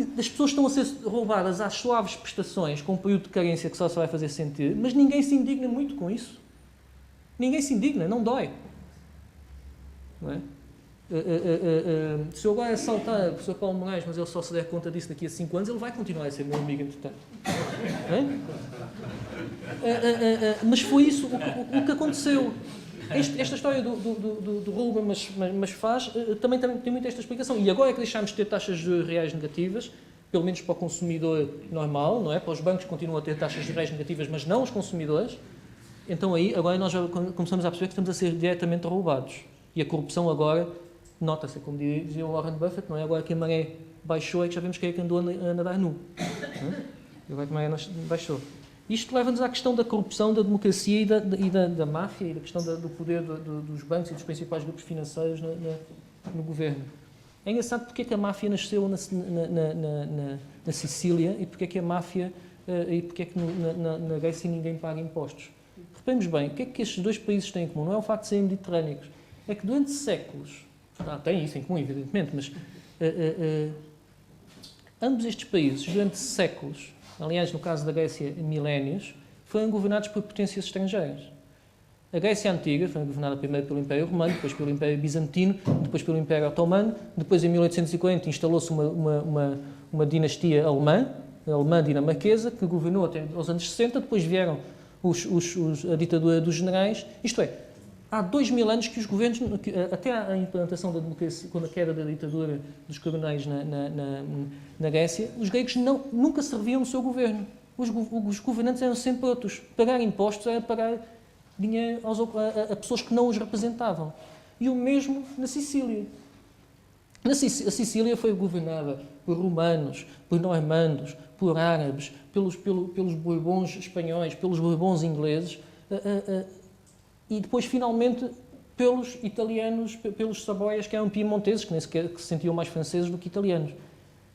Porque as pessoas estão a ser roubadas às suaves prestações com um período de carência que só se vai fazer sentir, mas ninguém se indigna muito com isso. Ninguém se indigna, não dói. Não é? Se eu agora assaltar o professor Paulo Moraes, mas ele só se der conta disso daqui a 5 anos, ele vai continuar a ser meu amigo, entretanto. Mas foi isso o que aconteceu. Esta história do roubo, mas faz, também tem muito esta explicação. E agora é que deixámos de ter taxas de juros reais negativas, pelo menos para o consumidor normal, não é? Para os bancos continuam a ter taxas de juros reais negativas, mas não os consumidores. Então aí, agora nós já começamos a perceber que estamos a ser diretamente roubados. E a corrupção agora, nota-se, como dizia o Warren Buffett, não é? Agora que a maré baixou é que já vemos quem é que andou a nadar nu. Agora que a maré baixou. Isto leva-nos à questão da corrupção, da democracia e da máfia e da questão do poder dos bancos e dos principais grupos financeiros no governo. É engraçado porque é que a máfia nasceu na Sicília e porque é que a máfia e porque é que na Grécia ninguém paga impostos. Reparemos bem, o que é que estes dois países têm em comum? Não é o facto de serem mediterrâneos. É que durante séculos, tem isso em comum, evidentemente, mas ambos estes países, durante séculos, aliás, no caso da Grécia, milénios, foram governados por potências estrangeiras. A Grécia Antiga foi governada primeiro pelo Império Romano, depois pelo Império Bizantino, depois pelo Império Otomano, depois em 1840 instalou-se uma dinastia alemã dinamarquesa, que governou até aos anos 60, depois vieram a ditadura dos generais, isto é, há 2000 anos que os governos, até a implantação da democracia, quando a queda da ditadura dos coronéis na Grécia, os gregos nunca serviam no seu governo. Os governantes eram sempre outros. Pagar impostos era pagar dinheiro a pessoas que não os representavam. E o mesmo na Sicília. A Sicília foi governada por romanos, por normandos, por árabes, pelos bourbons espanhóis, pelos bourbons ingleses, e depois, finalmente, pelos italianos, pelos saboias, que eram piemonteses, que nem sequer se sentiam mais franceses do que italianos.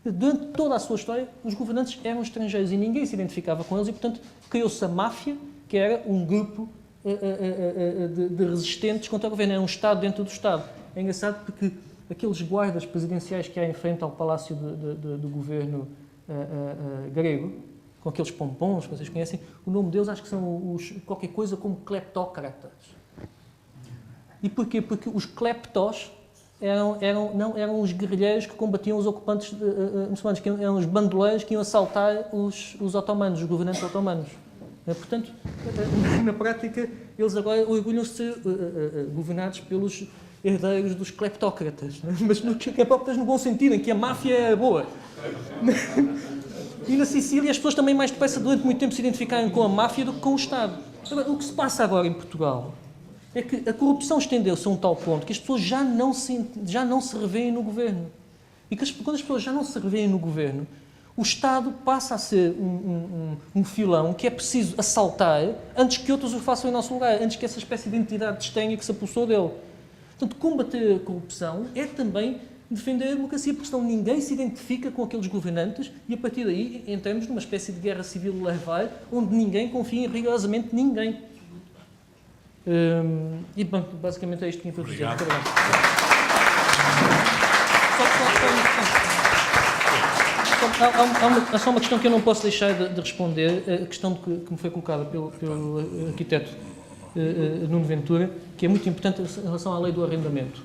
Durante toda a sua história, os governantes eram estrangeiros e ninguém se identificava com eles e, portanto, criou-se a máfia, que era um grupo de resistentes contra o governo. Era um Estado dentro do Estado. É engraçado porque aqueles guardas presidenciais que há em frente ao palácio do governo grego, com aqueles pompons que vocês conhecem, o nome deles acho que são qualquer coisa como cleptócratas. E porquê? Porque os cleptos eram os guerrilheiros que combatiam os ocupantes muçulmanos, que eram os bandoleiros que iam assaltar os otomanos, os governantes otomanos. Portanto, na prática, eles agora orgulham-se de ser governados pelos herdeiros dos cleptócratas. Mas cleptócratas no bom sentido, em que a máfia é boa. E na Sicília as pessoas também mais depressa durante muito tempo se identificaram com a máfia do que com o Estado. Agora, o que se passa agora em Portugal é que a corrupção estendeu-se a um tal ponto que as pessoas já não se revêem no governo. E que quando as pessoas já não se revêem no governo, o Estado passa a ser um filão que é preciso assaltar antes que outros o façam em nosso lugar, antes que essa espécie de entidade estranha que se apossou dele. Portanto, combater a corrupção é também defender a democracia, porque senão ninguém se identifica com aqueles governantes e, a partir daí, entramos numa espécie de guerra civil levar, onde ninguém confia em rigorosamente ninguém. E, bom, basicamente é isto que me foi dizer. Muito obrigado. Há só uma questão que eu não posso deixar de responder, a questão que me foi colocada pelo arquiteto Nuno Ventura, que é muito importante em relação à lei do arrendamento.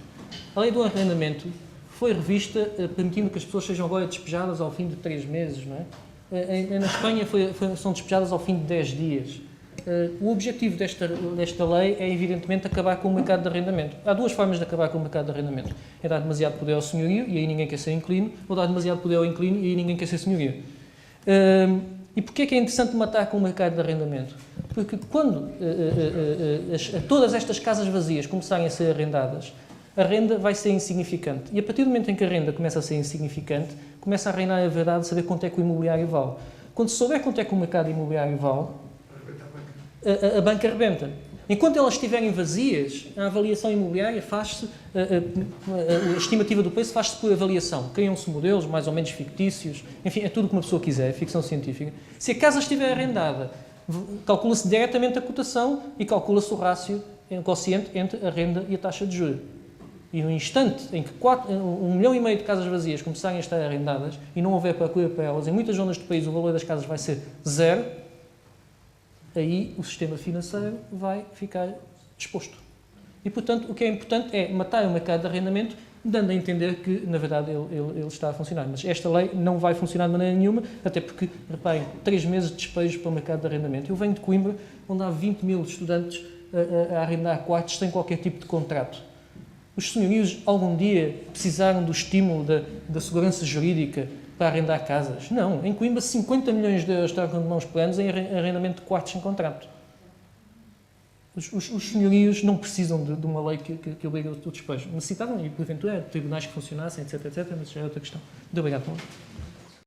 A lei do arrendamento foi revista, permitindo que as pessoas sejam agora despejadas ao fim de 3 meses, não é? Na Espanha são despejadas ao fim de 10 dias. O objetivo desta lei é, evidentemente, acabar com o mercado de arrendamento. Há 2 formas de acabar com o mercado de arrendamento. É dar demasiado poder ao senhorio, e aí ninguém quer ser inquilino, ou dar demasiado poder ao inquilino, e aí ninguém quer ser senhorio. E porquê é que é interessante matar com o mercado de arrendamento? Porque quando todas estas casas vazias começarem a ser arrendadas, a renda vai ser insignificante. E a partir do momento em que a renda começa a ser insignificante, começa a reinar a verdade de saber quanto é que o imobiliário vale. Quando se souber quanto é que o mercado imobiliário vale, a banca arrebenta. Enquanto elas estiverem vazias, a avaliação imobiliária faz-se, a estimativa do preço faz-se por avaliação. Criam-se modelos mais ou menos fictícios, enfim, é tudo o que uma pessoa quiser, é ficção científica. Se a casa estiver arrendada, calcula-se diretamente a cotação e calcula-se o rácio, o quociente entre a renda e a taxa de juros. E no instante em que 1,5 milhão de casas vazias começarem a estar arrendadas e não houver procura para elas, em muitas zonas do país o valor das casas vai ser zero, aí o sistema financeiro vai ficar exposto. E, portanto, o que é importante é matar o mercado de arrendamento, dando a entender que, na verdade, ele está a funcionar. Mas esta lei não vai funcionar de maneira nenhuma, até porque, reparem, 3 meses de despejos para o mercado de arrendamento. Eu venho de Coimbra, onde há 20 mil estudantes a arrendar quartos sem qualquer tipo de contrato. Os senhorios algum dia precisaram do estímulo da segurança jurídica para arrendar casas? Não. Em Coimbra, 50 milhões de euros estavam de mãos planos em arrendamento de quartos sem contrato. Os senhorios não precisam de uma lei que obrigue o despejo. Necessitavam, e porventura, tribunais que funcionassem, etc, mas já é outra questão. Muito obrigado.